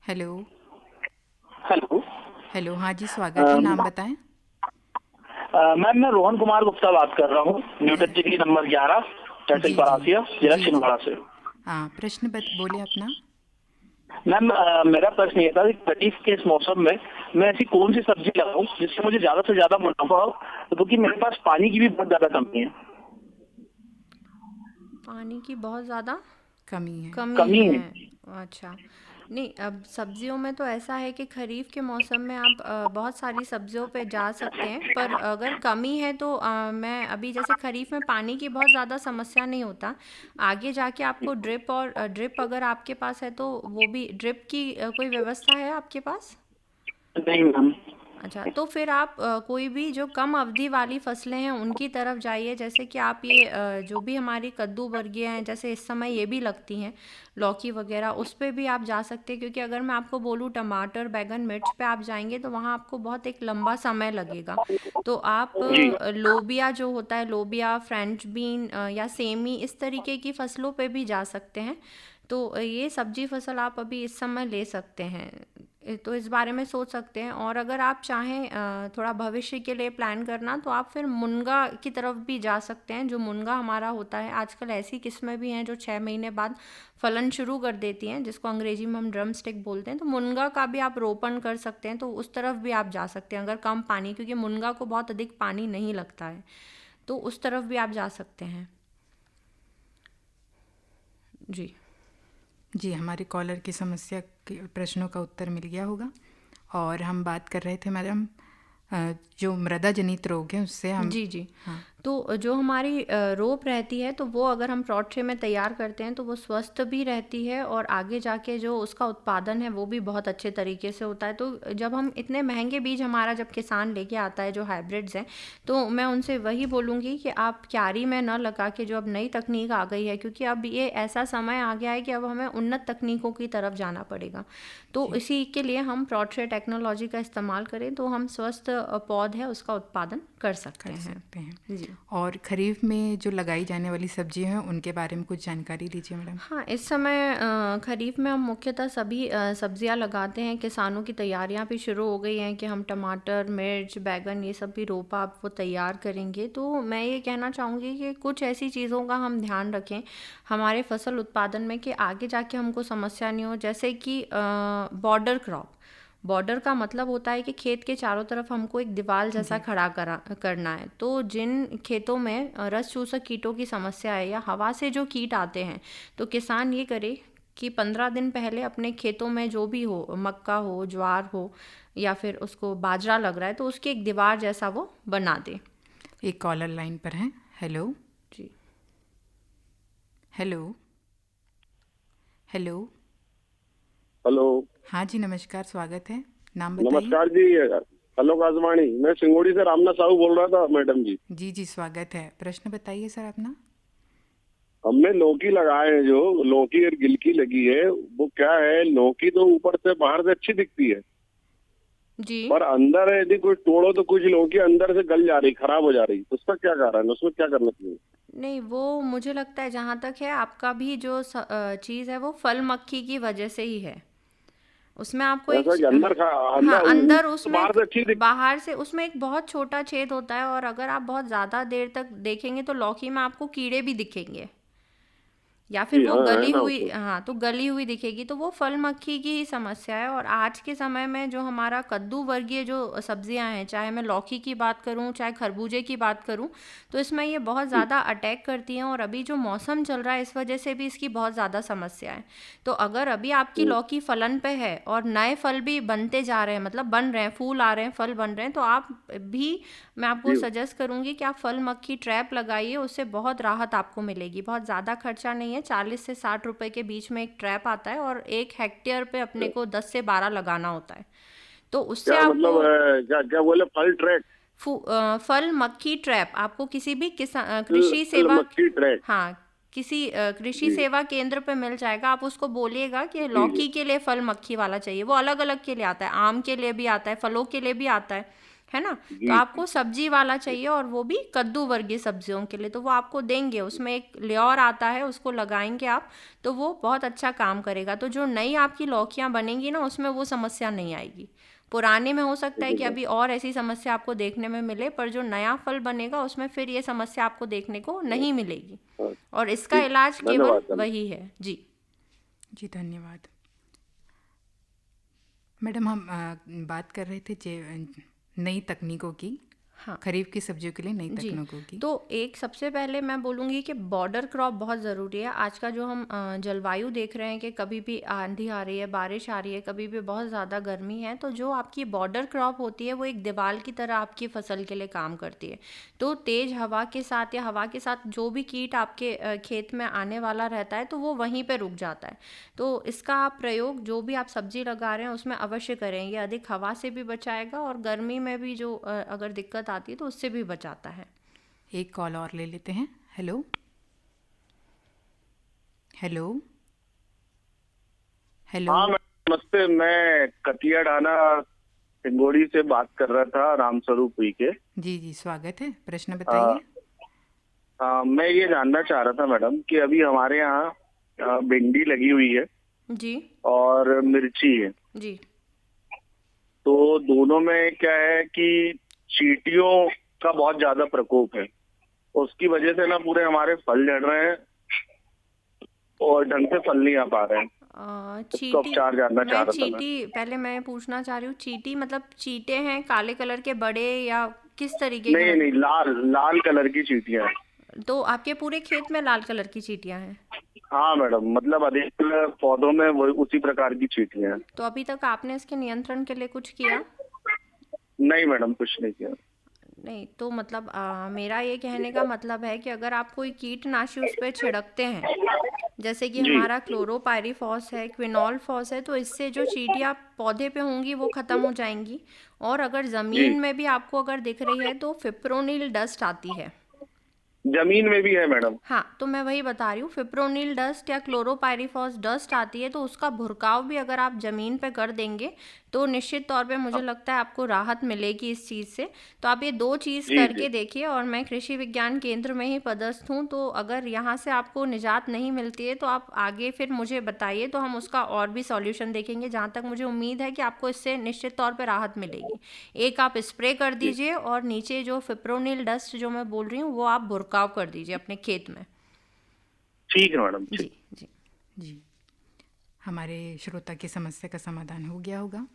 hello hello. हेलो, हाँ जी, स्वागत है। नाम बताएं। मैम, मैं रोहन कुमार गुप्ता बात कर रहा हूँ, न्यूटन डिग्री नंबर 11, तहसील परासिया, जिला छिंदवाड़ा से। हाँ, प्रश्न बोले अपना। मैम, मेरा प्रश्न ये था कि खरीफ के इस मौसम में मैं ऐसी कौन सी सब्जी लगाऊं जिससे मुझे ज्यादा से ज्यादा मुनाफा हो, क्योंकि मेरे पास पानी की भी बहुत ज्यादा कमी है। पानी की बहुत ज़्यादा कमी है। अच्छा, नहीं, अब सब्जियों में तो ऐसा है कि खरीफ के मौसम में आप बहुत सारी सब्जियों पे जा सकते हैं, पर अगर कमी है तो मैं अभी जैसे खरीफ में पानी की बहुत ज़्यादा समस्या नहीं होता। आगे जाके आपको ड्रिप अगर आपके पास है तो वो भी ड्रिप की कोई व्यवस्था है आपके पास? नहीं मैम। अच्छा, तो फिर आप कोई भी जो कम अवधि वाली फसलें हैं उनकी तरफ जाइए। जैसे कि आप ये जो भी हमारी कद्दू वर्गीय हैं, जैसे इस समय ये भी लगती हैं, लौकी वगैरह, उस पे भी आप जा सकते हैं। क्योंकि अगर मैं आपको बोलूँ टमाटर, बैगन, मिर्च पे आप जाएंगे तो वहाँ आपको बहुत एक लंबा समय लगेगा। तो आप लोबिया जो होता है, लोबिया, फ्रेंच बीन या सेमी, इस तरीके की फसलों पे भी जा सकते हैं। तो ये सब्जी फसल आप अभी इस समय ले सकते हैं, तो इस बारे में सोच सकते हैं। और अगर आप चाहें थोड़ा भविष्य के लिए प्लान करना, तो आप फिर मुनगा की तरफ भी जा सकते हैं। जो मुनगा हमारा होता है, आजकल ऐसी किस्में भी हैं जो 6 महीने बाद फलन शुरू कर देती हैं, जिसको अंग्रेजी में हम ड्रम स्टिक बोलते हैं। तो मुनगा का भी आप रोपण कर सकते हैं, तो उस तरफ भी आप जा सकते हैं अगर कम पानी, क्योंकि मुनगा को बहुत अधिक पानी नहीं लगता है, तो उस तरफ भी आप जा सकते हैं। जी, हमारे कॉलर की समस्या के प्रश्नों का उत्तर मिल गया होगा। और हम बात कर रहे थे मैडम जो मृदा जनित रोग है उससे हम। जी। हाँ, तो जो हमारी रोप रहती है, तो वो अगर हम प्लॉट ट्रे में तैयार करते हैं तो वो स्वस्थ भी रहती है, और आगे जाके जो उसका उत्पादन है वो भी बहुत अच्छे तरीके से होता है। तो जब हम इतने महंगे बीज हमारा जब किसान लेके आता है जो हाइब्रिड्स हैं, तो मैं उनसे वही बोलूँगी कि आप क्यारी में न लगा के, जो अब नई तकनीक आ गई है, क्योंकि अब ये ऐसा समय आ गया है कि अब हमें उन्नत तकनीकों की तरफ जाना पड़ेगा। तो इसी के लिए हम प्लॉट ट्रे टेक्नोलॉजी का इस्तेमाल करें तो हम स्वस्थ पौध है उसका उत्पादन कर सकते हैं। जी, और खरीफ में जो लगाई जाने वाली सब्जियां हैं उनके बारे में कुछ जानकारी दीजिए मैडम। हाँ, इस समय खरीफ में हम मुख्यतः सभी सब्जियां लगाते हैं। किसानों की तैयारियां भी शुरू हो गई हैं कि हम टमाटर, मिर्च, बैगन ये सब भी रोपा अब वो तैयार करेंगे। तो मैं ये कहना चाहूँगी कि कुछ ऐसी चीज़ों का हम ध्यान रखें हमारे फसल उत्पादन में कि आगे जाके हमको समस्या नहीं हो। जैसे कि बॉर्डर क्रॉप, बॉर्डर का मतलब होता है कि खेत के चारों तरफ हमको एक दीवार जैसा खड़ा करना है। तो जिन खेतों में रस चूसक कीटों की समस्या है या हवा से जो कीट आते हैं, तो किसान ये करे कि 15 दिन पहले अपने खेतों में जो भी हो, मक्का हो, ज्वार हो या फिर उसको बाजरा लग रहा है, तो उसकी एक दीवार जैसा वो बना दे। एक कॉलर लाइन पर है। हेलो जी, हेलो हेलो हेलो। हाँ जी, नमस्कार, स्वागत है। नाम बताइए। नमस्कार जी, हेलो आकाशवाणी, मैं सिंगोड़ी से रामनाथ साहू बोल रहा था मैडम जी। जी जी, स्वागत है। प्रश्न बताइए सर अपना। हमने लौकी लगाए हैं, जो लौकी और गिलकी लगी है, वो क्या है, लौकी तो ऊपर से बाहर से अच्छी दिखती है जी, पर अंदर यदि कुछ तोड़ो तो कुछ लौकी अंदर से गल जा रही, खराब हो जा रही, तो उसका क्या कारण है, उसमें क्या करना चाहिए? नहीं, वो मुझे लगता है जहाँ तक है आपका भी जो चीज़ है वो फल मक्खी की वजह से ही है। उसमें आपको एक ऐसा कि अंदर हाँ, अंदर उसमें बाहर से अच्छी बाहर से उसमें एक बहुत छोटा छेद होता है और अगर आप बहुत ज़्यादा देर तक देखेंगे तो लौकी में आपको कीड़े भी दिखेंगे या फिर वो हाँ, है गली ना हुई, उसमें। हाँ, तो गली हुई दिखेगी। तो वो फल मक्खी की ही समस्या है। और आज के समय में जो हमारा कद्दू वर्गीय जो सब्जियां हैं, चाहे मैं लौकी की बात करूं चाहे खरबूजे की बात करूं, तो इसमें ये बहुत ज़्यादा अटैक करती हैं। और अभी जो मौसम चल रहा है इस वजह से भी इसकी बहुत ज़्यादा समस्या है। तो अगर अभी आपकी लौकी फलन पे है और नए फल भी बनते जा रहे हैं, मतलब बन रहे हैं, फूल आ रहे हैं, फल बन रहे हैं, तो आप भी, मैं आपको सजेस्ट करूंगी कि आप फल मक्खी ट्रैप लगाइए। उससे बहुत राहत आपको मिलेगी। बहुत ज़्यादा खर्चा नहीं है, 40 से 60 रुपए के बीच में एक ट्रैप आता है और 1 हेक्टेयर पे अपने को 10 से 12 लगाना होता है। तो उससे क्या आपको मतलब क्या क्या बोले, फल ट्रैक? फल मक्खी ट्रैप आपको किसी भी कृषि फल सेवा, मक्खी ट्रैक। हाँ, किसी कृषि जी सेवा केंद्र पे मिल जाएगा। आप उसको बोलिएगा कि जी लौकी के लिए फल मक्खी वाला चाहिए। वो अलग अलग के लिए आता है, आम के लिए भी आता है, फलों के लिए भी आता है ना। तो आपको सब्जी वाला चाहिए और वो भी कद्दू वर्गीय सब्जियों के लिए, तो वो आपको देंगे। उसमें एक ल्योर आता है, उसको लगाएंगे आप, तो वो बहुत अच्छा काम करेगा। तो जो नई आपकी लौकियां बनेंगी ना, उसमें वो समस्या नहीं आएगी। पुराने में हो सकता है कि अभी और ऐसी समस्या आपको देखने में मिले, पर जो नया फल बनेगा उसमें फिर ये समस्या आपको देखने को नहीं मिलेगी। हाँ, और इसका ठीक, इलाज केवल धन्यवाद। वही है। जी जी, धन्यवाद। मैडम, हम बात कर रहे थे नई तकनीकों की, हाँ, खरीफ की सब्जियों के लिए नई जी। तकनीकों की। तो एक सबसे पहले मैं बोलूँगी कि बॉर्डर क्रॉप बहुत ज़रूरी है। आज का जो हम जलवायु देख रहे हैं कि कभी भी आंधी आ रही है, बारिश आ रही है, कभी भी बहुत ज़्यादा गर्मी है, तो जो आपकी बॉर्डर क्रॉप होती है वो एक दीवार की तरह आपकी फसल के लिए काम करती है। तो तेज़ हवा के साथ या हवा के साथ जो भी कीट आपके खेत में आने वाला रहता है, तो वो वहीं पर रुक जाता है। तो इसका आप प्रयोग जो भी आप सब्जी लगा रहे हैं उसमें अवश्य करें। ये अधिक हवा से भी बचाएगा और गर्मी में भी जो अगर दिक्कत आती है तो उससे भी बचाता है। एक कॉल और ले लेते हैं। Hello hello hello. हाँ नमस्ते, मैं कटिया डाना सिंगोड़ी से बात कर रहा था, रामस्वरूप हुई के। जी जी, स्वागत है। प्रश्न बताइए। मैं ये जानना चाह रहा था मैडम कि अभी हमारे यहाँ भिंडी लगी हुई है जी और मिर्ची है, जी। तो दोनों में क्या है कि चींटियों का बहुत ज्यादा प्रकोप है। उसकी वजह से ना पूरे हमारे फल झड़ रहे हैं और ढंग से फल नहीं आ पा रहे हैं। इसका उपचार जानना चाह रहा था मैं। चींटी, पहले मैं पूछना चाह रही हूँ, चींटी मतलब चींटे हैं काले कलर के बड़े या किस तरीके के? नहीं, लाल लाल कलर की चींटियां हैं। तो आपके पूरे खेत में लाल कलर की चींटियां हैं? हाँ मैडम, मतलब अधिक पौधों में वो उसी प्रकार की चींटियां हैं। तो अभी तक आपने इसके नियंत्रण के लिए कुछ किया? नहीं मैडम, कुछ नहीं किया। नहीं, तो मतलब मेरा ये कहने का मतलब है कि अगर आप कोई कीटनाशी उस पर छिड़कते हैं, जैसे कि हमारा क्लोरोपाइरीफॉस है, क्विनोलफॉस है, तो इससे जो चींटियां पौधे पे होंगी वो ख़त्म हो जाएंगी। और अगर ज़मीन में भी आपको अगर दिख रही है तो फिप्रोनिल डस्ट आती है। जमीन में भी है मैडम? हाँ, तो मैं वही बता रही हूँ, फिप्रोनिल डस्ट या क्लोरोपाइरीफॉस डस्ट आती है, तो उसका भुरकाव भी अगर आप ज़मीन पे कर देंगे तो निश्चित तौर पे मुझे लगता है आपको राहत मिलेगी इस चीज़ से। तो आप ये 2 चीज़ जी करके जी देखिए, और मैं कृषि विज्ञान केंद्र में ही पदस्थ हूँ, तो अगर यहाँ से आपको निजात नहीं मिलती है तो आप आगे फिर मुझे बताइए, तो हम उसका और भी सॉल्यूशन देखेंगे। जहाँ तक मुझे उम्मीद है कि आपको इससे निश्चित तौर पे राहत मिलेगी। एक आप स्प्रे कर जी। दीजिए, और नीचे जो फिप्रोनिल डस्ट जो मैं बोल रही हूँ वो आप बुरकाव कर दीजिए अपने खेत में। ठीक है मैडम, जी ठीक। जी जी, हमारे श्रोता की समस्या का समाधान हो गया होगा।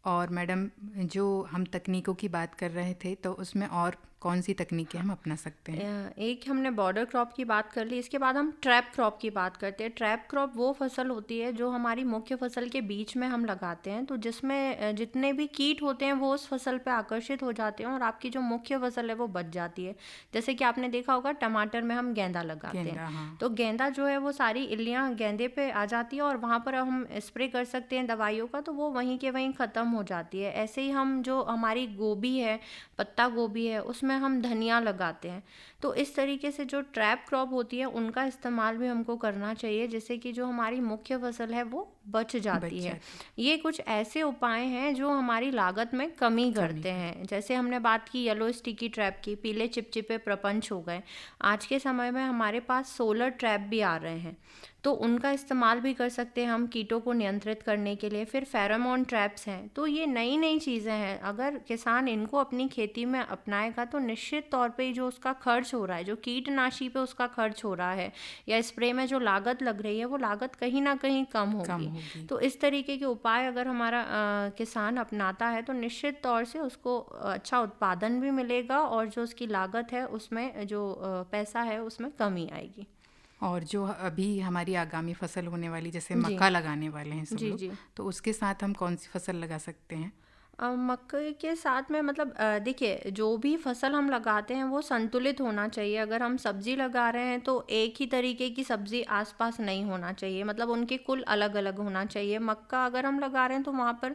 और मैडम, जो हम तकनीकों की बात कर रहे थे, तो उसमें और कौन सी तकनीकें हम अपना सकते हैं? एक हमने बॉर्डर क्रॉप की बात कर ली, इसके बाद हम ट्रैप क्रॉप की बात करते हैं। ट्रैप क्रॉप वो फसल होती है जो हमारी मुख्य फसल के बीच में हम लगाते हैं, तो जिसमें जितने भी कीट होते हैं वो उस फसल पे आकर्षित हो जाते हैं और आपकी जो मुख्य फसल है वो बच जाती है। जैसे कि आपने देखा होगा टमाटर में हम गेंदा लगाते गेंदा, हैं, हाँ। तो गेंदा जो है वो सारी इल्लियाँ गेंदे पे आ जाती है और वहाँ पर हम स्प्रे कर सकते हैं दवाइयों का, तो वो वहीं के वहीं ख़त्म हो जाती है। ऐसे ही हम जो हमारी गोभी है, पत्ता गोभी है, उसमें हम धनिया लगाते हैं। तो इस तरीके से जो ट्रैप क्रॉप होती है उनका इस्तेमाल भी हमको करना चाहिए, जिससे कि जो हमारी मुख्य फसल है वो बच जाती है। ये कुछ ऐसे उपाय हैं जो हमारी लागत में कमी करते हैं। जैसे हमने बात की येलो स्टिकी ट्रैप की, पीले चिपचिपे प्रपंच हो गए। आज के समय में हमारे पास सोलर ट्रैप भी आ रहे हैं, तो उनका इस्तेमाल भी कर सकते हैं हम कीटों को नियंत्रित करने के लिए। फिर फेरोमोन ट्रैप्स हैं, तो ये नई नई चीज़ें हैं। अगर किसान इनको अपनी खेती में अपनाएगा तो निश्चित तौर पे जो उसका खर्च हो रहा है, जो कीटनाशी पे उसका खर्च हो रहा है या स्प्रे में जो लागत लग रही है, वो लागत कहीं ना कहीं कम होगी। तो इस तरीके के उपाय अगर हमारा किसान अपनाता है तो निश्चित तौर से उसको अच्छा उत्पादन भी मिलेगा और जो उसकी लागत है उसमें जो पैसा है उसमें कमी आएगी। और जो अभी हमारी आगामी फसल होने वाली, जैसे जी मक्का लगाने वाले हैं सब जी लोग, जी तो उसके साथ हम कौन सी फसल लगा सकते हैं? मक्के के साथ में मतलब देखिए, जो भी फसल हम लगाते हैं वो संतुलित होना चाहिए। अगर हम सब्जी लगा रहे हैं तो एक ही तरीके की सब्जी आसपास नहीं होना चाहिए, मतलब उनके कुल अलग अलग होना चाहिए। मक्का अगर हम लगा रहे हैं तो वहाँ पर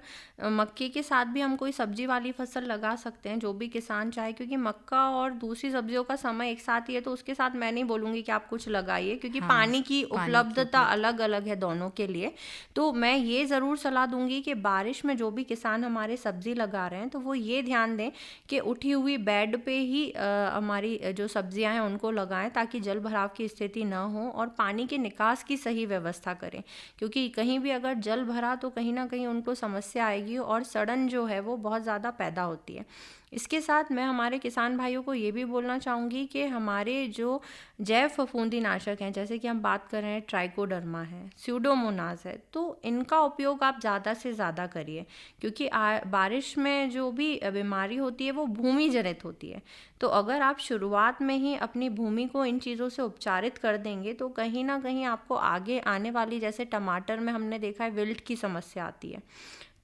मक्के के साथ भी हम कोई सब्जी वाली फसल लगा सकते हैं, जो भी किसान चाहे, क्योंकि मक्का और दूसरी सब्जियों का समय एक साथ ही है। तो उसके साथ मैं नहीं बोलूँगी कि आप कुछ लगाइए, क्योंकि हाँ, पानी की पानी की उपलब्धता उपलब्ध अलग अलग है दोनों के लिए। तो मैं ये ज़रूर सलाह दूंगी कि बारिश में जो भी किसान हमारे सब्जी लगा रहे हैं तो वो ये ध्यान दें कि उठी हुई बेड पे ही हमारी जो सब्जियां हैं उनको लगाएं, ताकि जल भराव की स्थिति ना हो, और पानी के निकास की सही व्यवस्था करें, क्योंकि कहीं भी अगर जल भरा तो कहीं ना कहीं उनको समस्या आएगी और सड़न जो है वो बहुत ज़्यादा पैदा होती है। इसके साथ मैं हमारे किसान भाइयों को ये भी बोलना चाहूँगी कि हमारे जो जैव फफूंदी नाशक हैं, जैसे कि हम बात कर रहे हैं ट्राइकोडर्मा है, स्यूडोमोनास है, तो इनका उपयोग आप ज़्यादा से ज़्यादा करिए, क्योंकि बारिश में जो भी बीमारी होती है वो भूमि जनित होती है। तो अगर आप शुरुआत में ही अपनी भूमि को इन चीज़ों से उपचारित कर देंगे तो कहीं ना कहीं आपको आगे आने वाली, जैसे टमाटर में हमने देखा है विल्ट की समस्या आती है,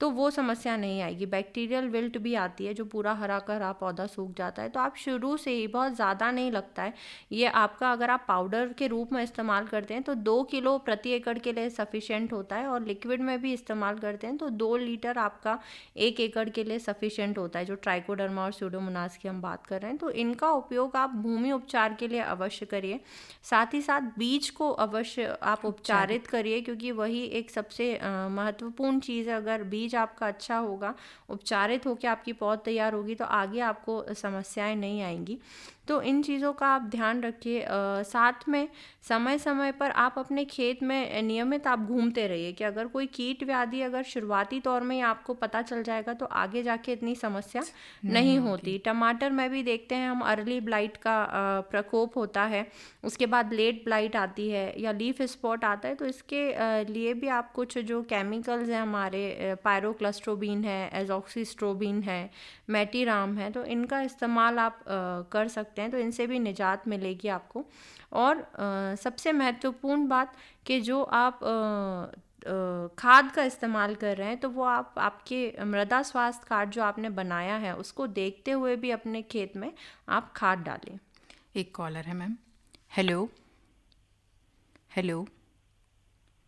तो वो समस्या नहीं आएगी। बैक्टीरियल विल्ट भी आती है जो पूरा हरा का हरा पौधा सूख जाता है। तो आप शुरू से ही, बहुत ज़्यादा नहीं लगता है ये आपका, अगर आप पाउडर के रूप में इस्तेमाल करते हैं तो 2 किलो प्रति एकड़ के लिए सफिशिएंट होता है, और लिक्विड में भी इस्तेमाल करते हैं तो 2 लीटर आपका 1 एकड़ के लिए सफिशिएंट होता है, जो ट्राइकोडर्मा और स्यूडोमोनास की हम बात कर रहे हैं। तो इनका उपयोग आप भूमि उपचार के लिए अवश्य करिए। साथ ही साथ बीज को अवश्य आप उपचारित करिए, क्योंकि वही एक सबसे महत्वपूर्ण चीज़ है। अगर बीज आपका अच्छा होगा, उपचारित होकर आपकी पौध तैयार होगी, तो आगे आपको समस्याएं नहीं आएंगी। तो इन चीज़ों का आप ध्यान रखिए। साथ में समय समय पर आप अपने खेत में नियमित आप घूमते रहिए, कि अगर कोई कीट व्याधि अगर शुरुआती तौर में ही आपको पता चल जाएगा तो आगे जाके इतनी समस्या नहीं होती। टमाटर में भी देखते हैं हम, अर्ली ब्लाइट का प्रकोप होता है, उसके बाद लेट ब्लाइट आती है या लीफ स्पॉट आता है। तो इसके लिए भी आप कुछ जो केमिकल्स हैं हमारे, पायरोक्लस्ट्रोबीन है, एजॉक्सीस्ट्रोबीन है, मेटीराम है, तो इनका इस्तेमाल आप कर सकते हैं, तो इनसे भी निजात मिलेगी आपको। और सबसे महत्वपूर्ण बात कि जो आप खाद का इस्तेमाल कर रहे हैं तो वो आप आपके मृदा स्वास्थ्य कार्ड जो आपने बनाया है उसको देखते हुए भी अपने खेत में आप खाद डालें। एक कॉलर है मैम। Hello hello.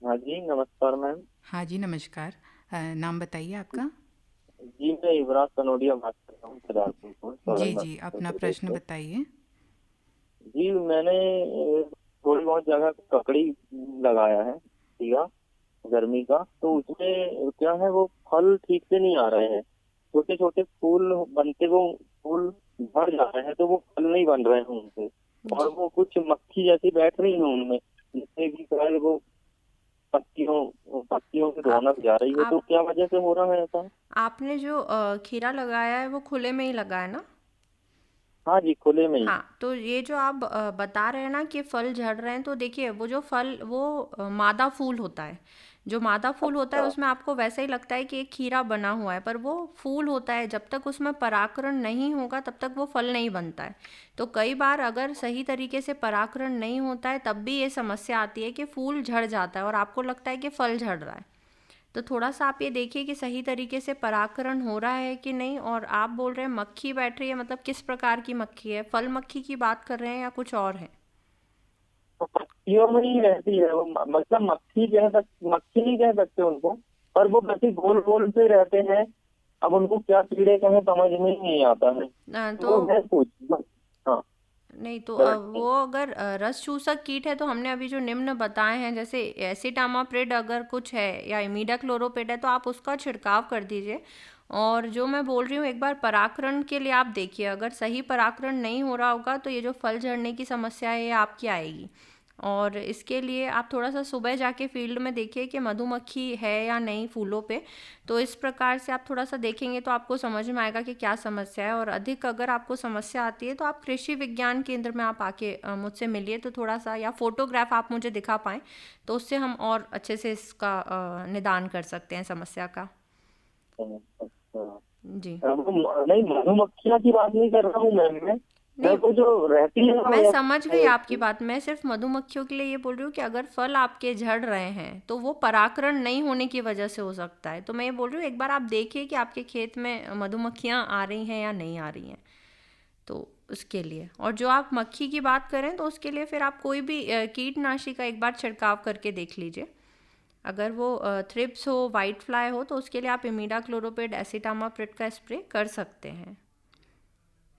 हाँ जी, नमस्कार मैम। हाँ जी, नमस्कार। नाम बताइए आपका। जी, मैं युवराज कनोडिया बात कर रहा हूँ सदारपुर। जी जी, अपना प्रश्न बताइए। जी, मैंने थोड़ी बहुत जगह ककड़ी लगाया है, ठीक है, गर्मी का, तो उसमें क्या है वो फल ठीक से नहीं आ रहे हैं। छोटे छोटे फूल बनते, वो फूल झड़ जा रहे हैं, तो वो फल नहीं बन रहे हैं उनसे, और वो कुछ मक्खी जैसी बैठ रही है उनमें, जिससे कि शायद वो पत्तियों की रौनक जा रही है। तो क्या वजह से हो रहा है ऐसा? आपने जो खीरा लगाया है वो खुले में ही लगाया है ना? हाँ जी, खुले में ही। हाँ, तो ये जो आप बता रहे हैं ना कि फल झड़ रहे हैं, तो देखिए वो जो फल वो मादा फूल होता है। जो मादा फूल होता है उसमें आपको वैसे ही लगता है कि एक खीरा बना हुआ है, पर वो फूल होता है। जब तक उसमें परागकण नहीं होगा तब तक वो फल नहीं बनता है। तो कई बार अगर सही तरीके से परागकण नहीं होता है तब भी ये समस्या आती है कि फूल झड़ जाता है और आपको लगता है कि फल झड़ रहा है। तो थोड़ा सा आप ये देखिए कि सही तरीके से परागकण हो रहा है कि नहीं। और आप बोल रहे हैं मक्खी बैठ रही है, मतलब किस प्रकार की मक्खी है? फल मक्खी की बात कर रहे हैं या कुछ और है? तो पत्तियों में ही रहती है वो, मतलब मक्खी नहीं कह सकते उनको, पर वो वैसे गोल गोल से रहते हैं। अब उनको क्या कीड़े कहें समझ में ही नहीं आता है। तो मैं पूछ हाँ नहीं तो वो अगर रस चूसक कीट है तो हमने अभी जो निम्न बताए हैं, जैसे एसिटामाप्रिड अगर कुछ है या इमिडाक्लोरोपिड है, तो आप उसका छिड़काव कर दीजिए। और जो मैं बोल रही हूँ, एक बार परागकण के लिए आप देखिए, अगर सही परागकण नहीं हो रहा होगा तो ये जो फल झड़ने की समस्या है ये आपकी आएगी। और इसके लिए आप थोड़ा सा सुबह जाके फील्ड में देखिए कि मधुमक्खी है या नहीं फूलों पे। तो इस प्रकार से आप थोड़ा सा देखेंगे तो आपको समझ में आएगा कि क्या समस्या है। और अधिक अगर आपको समस्या आती है तो आप कृषि विज्ञान केंद्र में आप आके मुझसे मिलिए, तो थोड़ा सा या फोटोग्राफ आप मुझे दिखा पाएँ तो उससे हम और अच्छे से इसका निदान कर सकते हैं समस्या का। जी नहीं, मधुमक्खियाँ की बात नहीं कर रहा हूँ मैं तो जो रहती है ना, मैं समझ गई आपकी बात। मैं सिर्फ मधुमक्खियों के लिए ये बोल रही हूँ कि अगर फल आपके झड़ रहे हैं तो वो परागकण नहीं होने की वजह से हो सकता है। तो मैं ये बोल रही हूँ एक बार आप देखिए कि आपके खेत में मधुमक्खियाँ आ रही हैं या नहीं आ रही हैं, तो उसके लिए। और जो आप मक्खी की बात करें तो उसके लिए फिर आप कोई भी कीटनाशी का एक बार छिड़काव करके देख लीजिए। अगर वो थ्रिप्स हो, वाइट फ्लाई हो, तो उसके लिए आप इमिडाक्लोरोपिड, एसिटामाप्रिड का स्प्रे कर सकते हैं।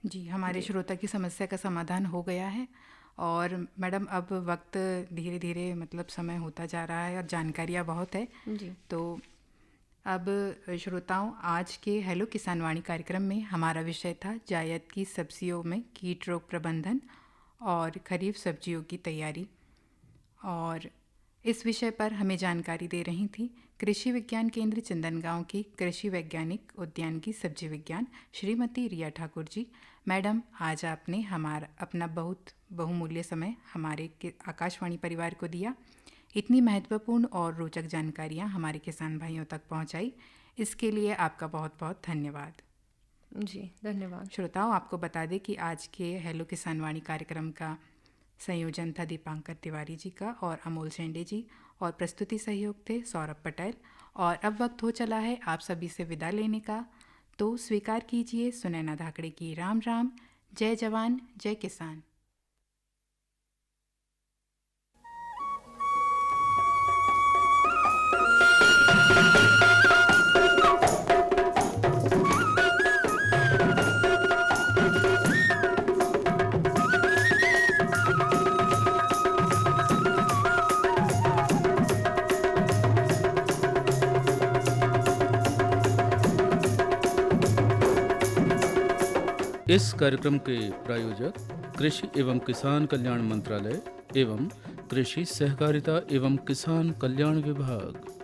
जी, हमारे श्रोता की समस्या का समाधान हो गया है। और मैडम अब वक्त धीरे धीरे मतलब समय होता जा रहा है और जानकारियाँ बहुत है जी। तो अब श्रोताओं, आज के हेलो किसान वाणी कार्यक्रम में हमारा विषय था जायद की सब्जियों में कीट रोग प्रबंधन और खरीफ सब्जियों की तैयारी। और इस विषय पर हमें जानकारी दे रही थी कृषि विज्ञान केंद्र चंदनगांव की कृषि वैज्ञानिक उद्यान की सब्जी विज्ञान श्रीमती रिया ठाकुर जी। मैडम, आज आपने अपना बहुत बहुमूल्य समय हमारे आकाशवाणी परिवार को दिया। इतनी महत्वपूर्ण और रोचक जानकारियाँ हमारे किसान भाइयों तक पहुँचाई, इसके लिए आपका बहुत बहुत धन्यवाद। जी, धन्यवाद। श्रोताओं, आपको बता दें कि आज के हेलो किसान वाणी कार्यक्रम का संयोजन था दीपांकर तिवारी जी का और अमोल शेंडे जी, और प्रस्तुति सहयोग थे सौरभ पटेल। और अब वक्त हो चला है आप सभी से विदा लेने का, तो स्वीकार कीजिए सुनैना धाकड़े की राम राम। जय जवान जय किसान। इस कार्यक्रम के प्रायोजक कृषि एवं किसान कल्याण मंत्रालय एवं कृषि सहकारिता एवं किसान कल्याण विभाग।